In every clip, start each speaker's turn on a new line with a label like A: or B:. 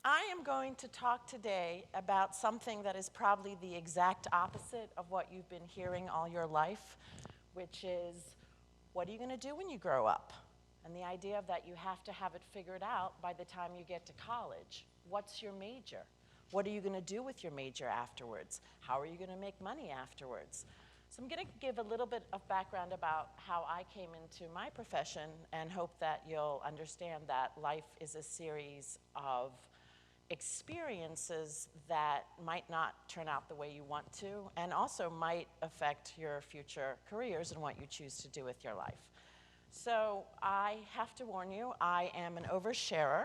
A: I am going to talk today about something that is probably the exact opposite of what you've been hearing all your life, which is, what are you going to do when you grow up? And the idea of that you have to have it figured out by the time you get to college. What's your major? What are you going to do with your major afterwards? How are you going to make money afterwards? So I'm going to give a little bit of background about how I came into my profession and hope that you'll understand that life is a series of experiences that might not turn out the way you want to and also might affect your future careers and what you choose to do with your life. So I have to warn you, I am an oversharer,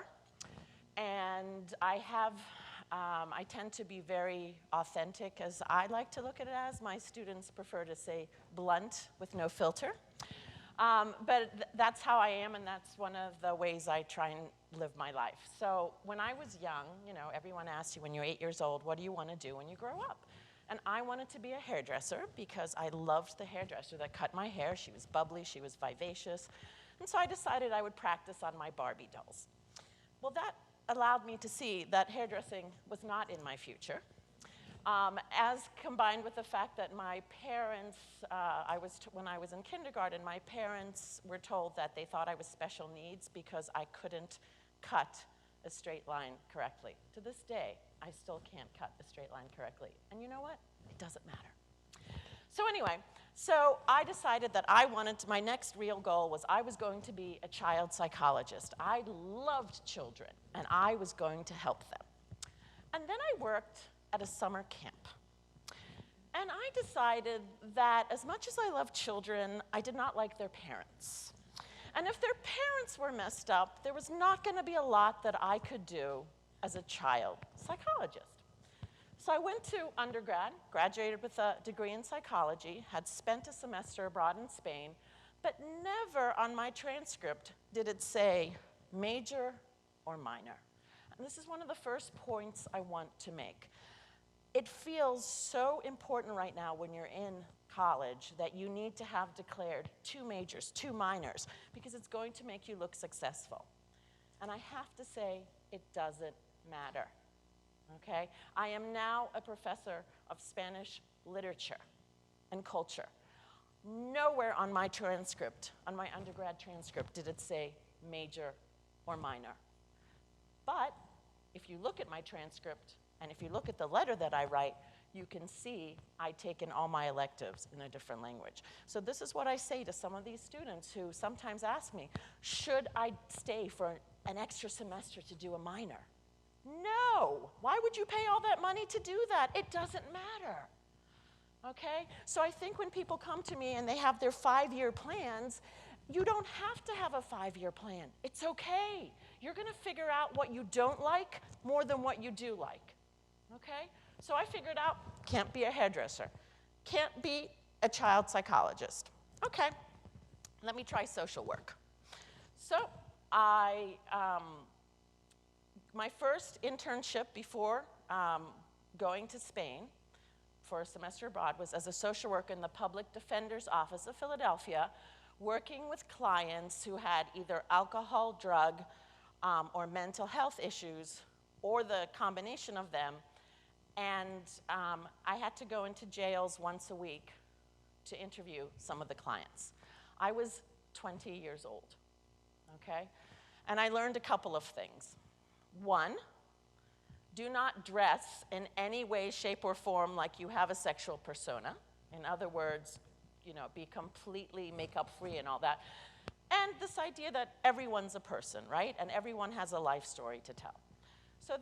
A: and I tend to be very authentic, as I like to look at it as. My students prefer to say blunt with no filter. But that's how I am, and that's one of the ways I try and live my life. So when I was young, you know, everyone asks you when you're 8 years old, what do you want to do when you grow up? And I wanted to be a hairdresser because I loved the hairdresser that cut my hair. She was bubbly, she was vivacious. And so I decided I would practice on my Barbie dolls. Well, that allowed me to see that hairdressing was not in my future. As combined with the fact that my parents, when I was in kindergarten, my parents were told that they thought I was special needs because I couldn't cut a straight line correctly. To this day, I still can't cut a straight line correctly. And you know what? It doesn't matter. So anyway, so I decided that my next real goal was I was going to be a child psychologist. I loved children, and I was going to help them. And then I worked at a summer camp. And I decided that as much as I love children, I did not like their parents. And if their parents were messed up, there was not going to be a lot that I could do as a child psychologist. So I went to undergrad, graduated with a degree in psychology, had spent a semester abroad in Spain, but never on my transcript did it say major or minor. And this is one of the first points I want to make. It feels so important right now when you're in college that you need to have declared 2 majors, 2 minors, because it's going to make you look successful. And I have to say, it doesn't matter, okay? I am now a professor of Spanish literature and culture. Nowhere on my transcript, on my undergrad transcript, did it say major or minor. But if you look at my transcript, and if you look at the letter that I write, you can see I've taken all my electives in a different language. So this is what I say to some of these students who sometimes ask me, should I stay for an extra semester to do a minor? No! Why would you pay all that money to do that? It doesn't matter. Okay? So I think when people come to me and they have their 5-year plans, you don't have to have a 5-year plan. It's okay. You're going to figure out what you don't like more than what you do like. Okay? So I figured out, can't be a hairdresser. Can't be a child psychologist. Okay, let me try social work. So my first internship before going to Spain for a semester abroad was as a social worker in the Public Defender's Office of Philadelphia, working with clients who had either alcohol, drug, or mental health issues, or the combination of them. And I had to go into jails once a week to interview some of the clients. I was 20 years old, okay? And I learned a couple of things. One, do not dress in any way, shape, or form like you have a sexual persona. In other words, you know, be completely makeup-free and all that. And this idea that everyone's a person, right? And everyone has a life story to tell. So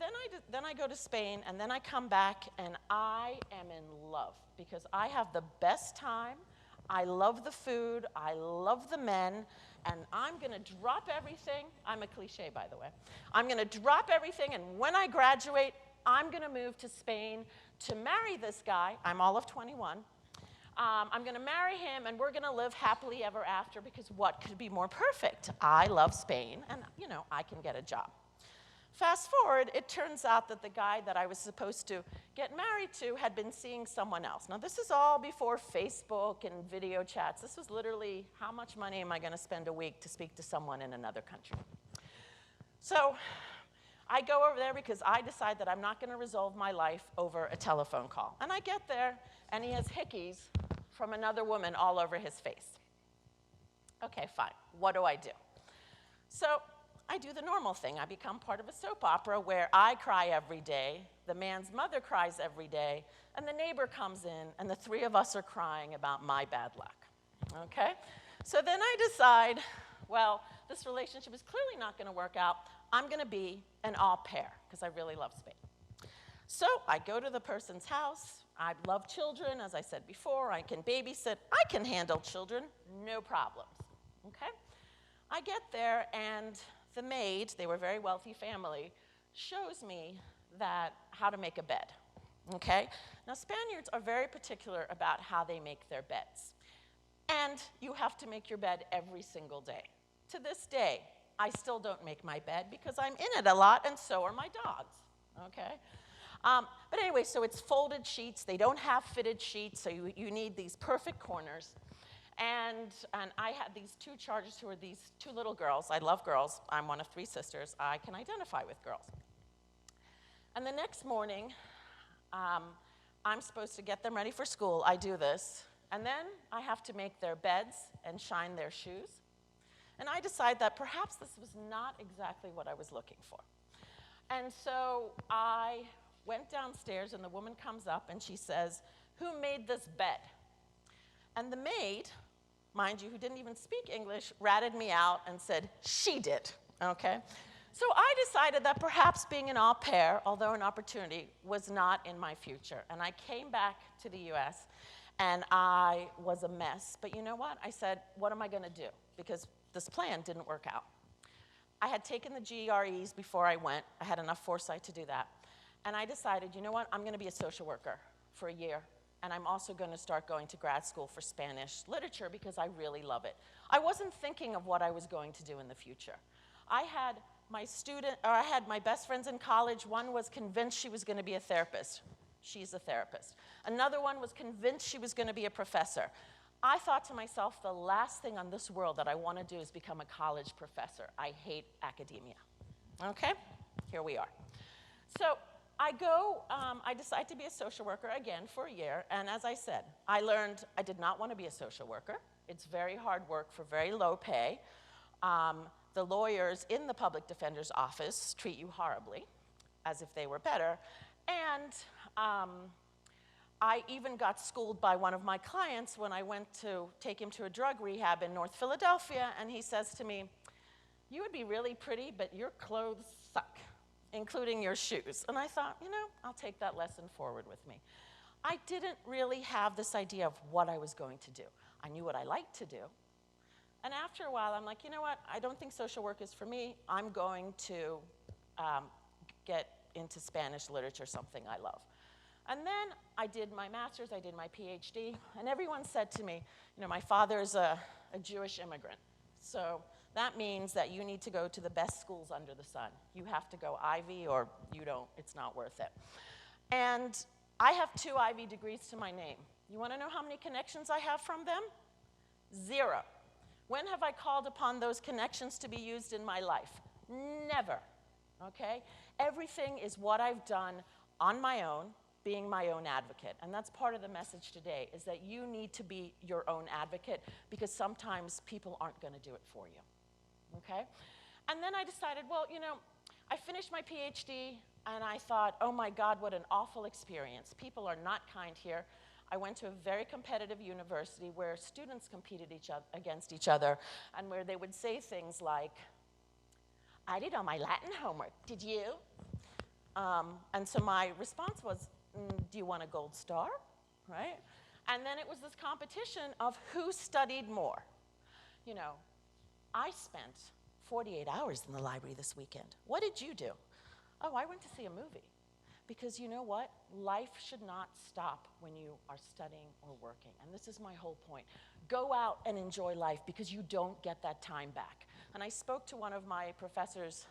A: then I go to Spain, and then I come back, and I am in love because I have the best time. I love the food. I love the men. And I'm going to drop everything. I'm a cliche, by the way. I'm going to drop everything, and when I graduate, I'm going to move to Spain to marry this guy. I'm all of 21. I'm going to marry him, and we're going to live happily ever after, because what could be more perfect? I love Spain, and, you know, I can get a job. Fast forward, it turns out that the guy that I was supposed to get married to had been seeing someone else. Now, this is all before Facebook and video chats. This was literally, how much money am I going to spend a week to speak to someone in another country? So I go over there because I decide that I'm not going to resolve my life over a telephone call. And I get there, and he has hickeys from another woman all over his face. Okay, fine. What do I do? So I do the normal thing. I become part of a soap opera where I cry every day, the man's mother cries every day, and the neighbor comes in, and the three of us are crying about my bad luck. Okay? So then I decide, well, this relationship is clearly not going to work out. I'm going to be an au pair because I really love Spain. So I go to the person's house. I love children, as I said before. I can babysit. I can handle children, no problems. Okay? I get there, and the maid, they were a very wealthy family, shows me how to make a bed. Okay? Now, Spaniards are very particular about how they make their beds. And you have to make your bed every single day. To this day, I still don't make my bed because I'm in it a lot, and so are my dogs. Okay? But anyway, so it's folded sheets. They don't have fitted sheets, so you need these perfect corners. And I had these two charges who are these two little girls. I love girls. I'm one of three sisters. I can identify with girls. And the next morning, I'm supposed to get them ready for school. I do this. And then I have to make their beds and shine their shoes. And I decide that perhaps this was not exactly what I was looking for. And so I went downstairs, and the woman comes up, and she says, "Who made this bed?" And the maid, mind you, who didn't even speak English, ratted me out and said, "She did." Okay? So I decided that perhaps being an au pair, although an opportunity, was not in my future. And I came back to the US, and I was a mess. But you know what? I said, what am I going to do? Because this plan didn't work out. I had taken the GREs before I went. I had enough foresight to do that. And I decided, you know what? I'm going to be a social worker for a year. And I'm also going to start going to grad school for Spanish literature because I really love it. I wasn't thinking of what I was going to do in the future. I had my best friends in college. One was convinced she was going to be a therapist. She's a therapist. Another one was convinced she was going to be a professor. I thought to myself, the last thing on this world that I want to do is become a college professor. I hate academia. Okay? Here we are. So I decide to be a social worker again for a year, and as I said, I learned I did not want to be a social worker. It's very hard work for very low pay. The lawyers in the public defender's office treat you horribly, as if they were better, and I even got schooled by one of my clients when I went to take him to a drug rehab in North Philadelphia, and he says to me, "You would be really pretty, but your clothes suck, including your shoes." And I thought, you know, I'll take that lesson forward with me. I didn't really have this idea of what I was going to do. I knew what I liked to do. And after a while, I'm like, you know what? I don't think social work is for me. I'm going to get into Spanish literature, something I love. And then I did my master's, I did my PhD, and everyone said to me, you know, my father's a Jewish immigrant. So that means that you need to go to the best schools under the sun. You have to go Ivy or you don't, it's not worth it. And I have 2 Ivy degrees to my name. You want to know how many connections I have from them? 0. When have I called upon those connections to be used in my life? Never, okay? Everything is what I've done on my own, being my own advocate. And that's part of the message today, is that you need to be your own advocate because sometimes people aren't going to do it for you, okay? And then I decided, well, you know, I finished my PhD and I thought, oh my God, what an awful experience. People are not kind here. I went to a very competitive university where students competed against each other and where they would say things like, "I did all my Latin homework, did you?" And so my response was, "Do you want a gold star?" Right? And then it was this competition of who studied more. You know, I spent 48 hours in the library this weekend. What did you do? Oh, I went to see a movie. Because you know what? Life should not stop when you are studying or working. And this is my whole point. Go out and enjoy life because you don't get that time back. And I spoke to one of my professors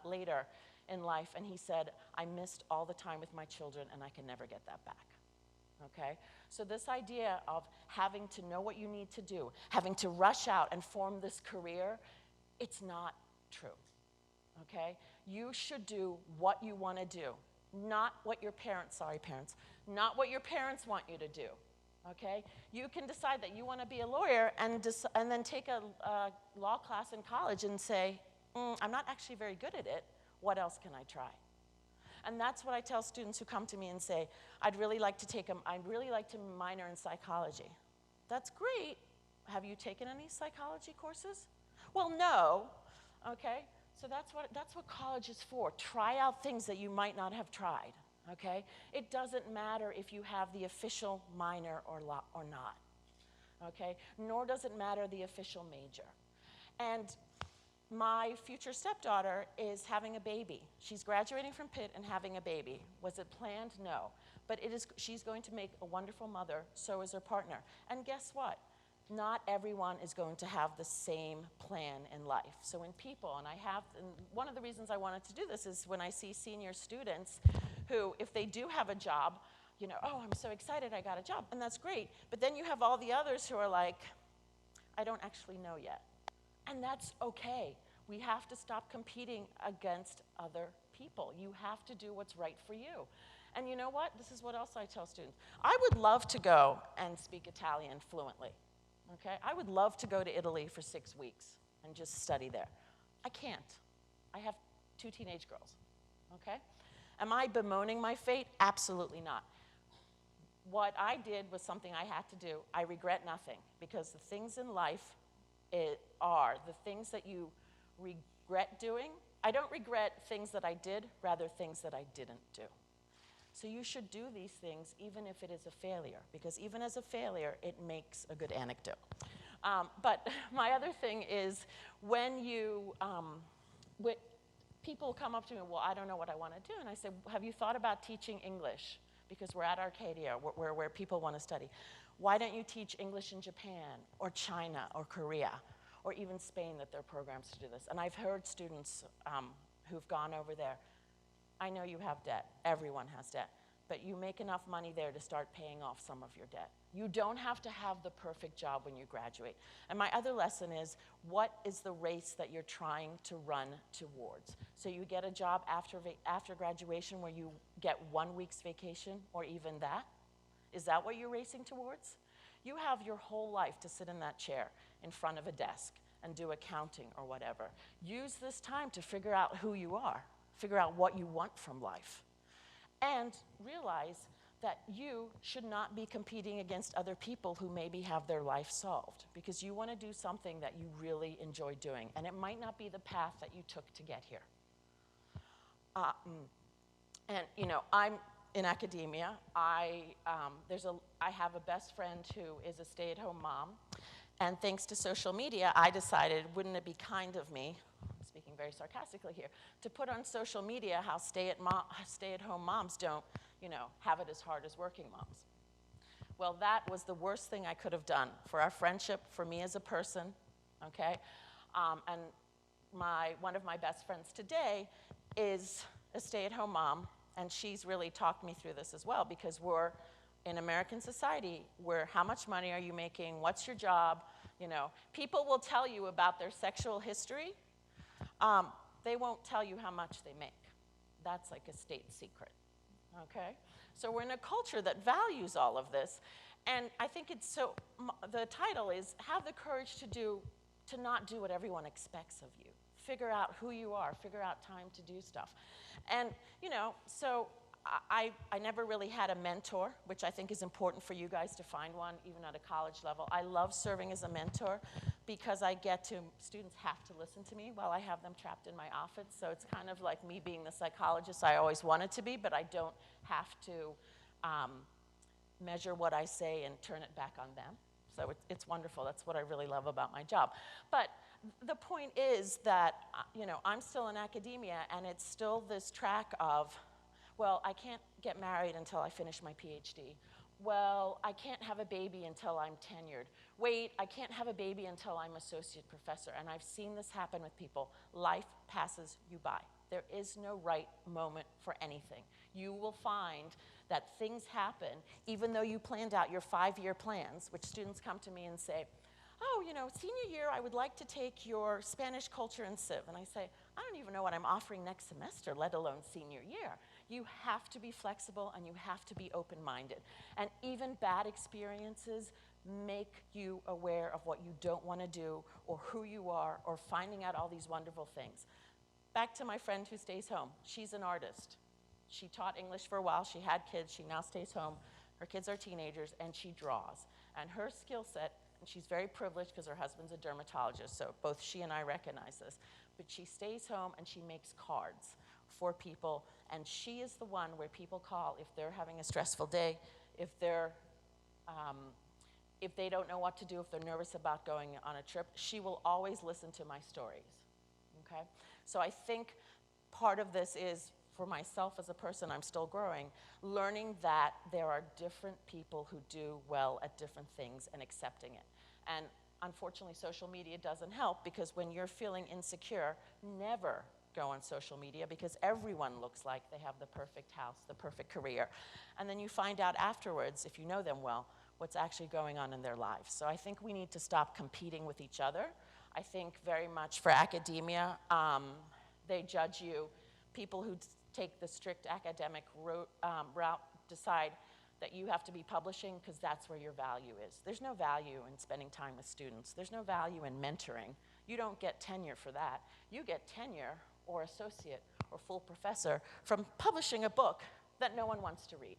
A: later in life, and he said, I missed all the time with my children, and I can never get that back. Okay? So this idea of having to know what you need to do, having to rush out and form this career, it's not true. okay? You should do what you want to do, not what your parents, sorry parents, not what your parents want you to do, okay? You can decide that you want to be a lawyer and then take a law class in college and say, I'm not actually very good at it. What else can I try? And that's what I tell students who come to me and say, I'd really like to minor in psychology. That's great. Have you taken any psychology courses? Well, no. Okay? So that's what college is for. Try out things that you might not have tried. Okay? It doesn't matter if you have the official minor or not. Okay? Nor does it matter the official major. And my future stepdaughter is having a baby. She's graduating from Pitt and having a baby. Was it planned? No. But she's going to make a wonderful mother, so is her partner. And guess what? Not everyone is going to have the same plan in life. So when people, and one of the reasons I wanted to do this is when I see senior students who, if they do have a job, you know, oh, I'm so excited I got a job, and that's great. But then you have all the others who are like, I don't actually know yet. And that's okay. We have to stop competing against other people. You have to do what's right for you. And you know what? This is what else I tell students. I would love to go and speak Italian fluently. Okay? I would love to go to Italy for 6 weeks and just study there. I can't. I have 2 teenage girls. Okay? Am I bemoaning my fate? Absolutely not. What I did was something I had to do. I regret nothing, because the things in life are the things that you regret doing. I don't regret things that I did, rather things that I didn't do. So you should do these things even if it is a failure, because even as a failure, it makes a good anecdote. But my other thing is when people come up to me, well, I don't know what I want to do. And I say, have you thought about teaching English? Because we're at Arcadia, where people want to study. Why don't you teach English in Japan or China or Korea or even Spain, that there are programs to do this? And I've heard students who've gone over there. I know you have debt. Everyone has debt. But you make enough money there to start paying off some of your debt. You don't have to have the perfect job when you graduate. And my other lesson is, what is the race that you're trying to run towards? So you get a job after graduation where you get 1 week's vacation, or even that? Is that what you're racing towards? You have your whole life to sit in that chair in front of a desk and do accounting or whatever. Use this time to figure out who you are, figure out what you want from life, and realize that you should not be competing against other people who maybe have their life solved, because you want to do something that you really enjoy doing, and it might not be the path that you took to get here. And you know, I'm in academia. I have a best friend who is a stay-at-home mom, and thanks to social media, I decided, wouldn't it be kind of me, speaking very sarcastically here, to put on social media how stay-at-home moms don't, you know, have it as hard as working moms. Well, that was the worst thing I could have done for our friendship, for me as a person, okay? And one of my best friends today is a stay-at-home mom, and she's really talked me through this as well, because we're in American society where how much money are you making, what's your job, you know. People will tell you about their sexual history. They won't tell you how much they make. That's like a state secret, okay? So we're in a culture that values all of this, and I think the title is, have the courage to not do what everyone expects of you. Figure out who you are, figure out time to do stuff. And, you know, so I never really had a mentor, which I think is important for you guys to find one, even at a college level. I love serving as a mentor because students have to listen to me while I have them trapped in my office. So it's kind of like me being the psychologist I always wanted to be, but I don't have to measure what I say and turn it back on them. So it's wonderful. That's what I really love about my job. But the point is that, you know, I'm still in academia, and it's still this track of, well, I can't get married until I finish my PhD. Well, I can't have a baby until I'm tenured. Wait, I can't have a baby until I'm associate professor. And I've seen this happen with people. Life passes you by. There is no right moment for anything. You will find that things happen, even though you planned out your 5-year plans, which students come to me and say, oh, senior year, I would like to take your Spanish culture and civ. And I say, I don't even know what I'm offering next semester, let alone senior year. You have to be flexible and you have to be open-minded. And even bad experiences make you aware of what you don't want to do or who you are or finding out all these wonderful things. Back to my friend who stays home. She's an artist. She taught English for a while. She had kids. She now stays home. Her kids are teenagers, and she draws. And her skill set, and she's very privileged because her husband's a dermatologist, so both she and I recognize this, but she stays home and she makes cards for people, and she is the one where people call if they're having a stressful day, if they don't know what to do, if they're nervous about going on a trip. She will always listen to my stories, okay? So I think part of this is, for myself as a person, I'm still growing, learning that there are different people who do well at different things and accepting it. And unfortunately, social media doesn't help, because when you're feeling insecure, never go on social media, because everyone looks like they have the perfect house, the perfect career. And then you find out afterwards, if you know them well, what's actually going on in their lives. So I think we need to stop competing with each other. I think very much for academia, they judge you. People who take the strict academic route decide that you have to be publishing because that's where your value is. There's no value in spending time with students. There's no value in mentoring. You don't get tenure for that. You get tenure or associate or full professor from publishing a book that no one wants to read.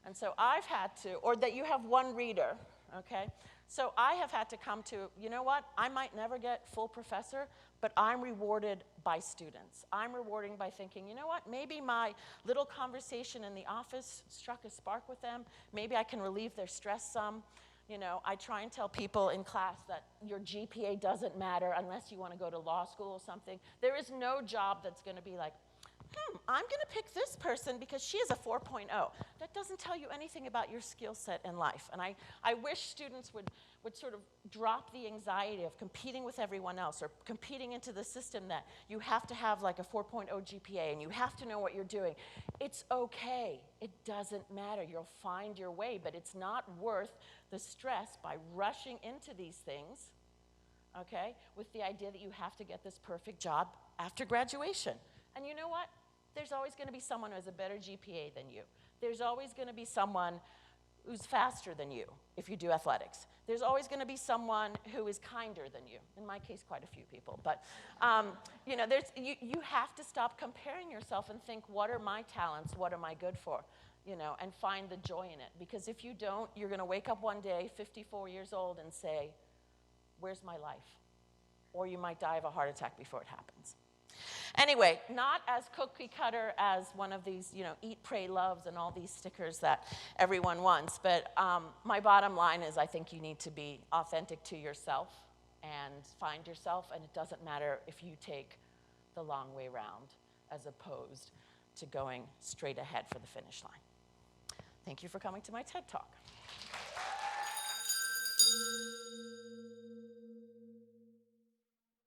A: And so I've had to, or that you have one reader, okay? So I have had to come to, you know what, I might never get full professor, but I'm rewarded by students. I'm rewarding by thinking, you know what, maybe my little conversation in the office struck a spark with them. Maybe I can relieve their stress some. I try and tell people in class that your GPA doesn't matter unless you want to go to law school or something. There is no job that's going to be like, I'm going to pick this person because she is a 4.0. That doesn't tell you anything about your skill set in life. And I wish students would sort of drop the anxiety of competing with everyone else or competing into the system that you have to have like a 4.0 GPA and you have to know what you're doing. It's okay. It doesn't matter. You'll find your way, but it's not worth the stress by rushing into these things, okay, with the idea that you have to get this perfect job after graduation. And you know what? There's always going to be someone who has a better GPA than you. There's always going to be someone who's faster than you if you do athletics. There's always going to be someone who is kinder than you. In my case, quite a few people. But you have to stop comparing yourself and think, what are my talents? What am I good for? And find the joy in it. Because if you don't, you're going to wake up one day, 54 years old, and say, where's my life? Or you might die of a heart attack before it happens. Anyway, not as cookie cutter as one of these, eat, pray, loves and all these stickers that everyone wants. But my bottom line is I think you need to be authentic to yourself and find yourself. And it doesn't matter if you take the long way round as opposed to going straight ahead for the finish line. Thank you for coming to my TED Talk.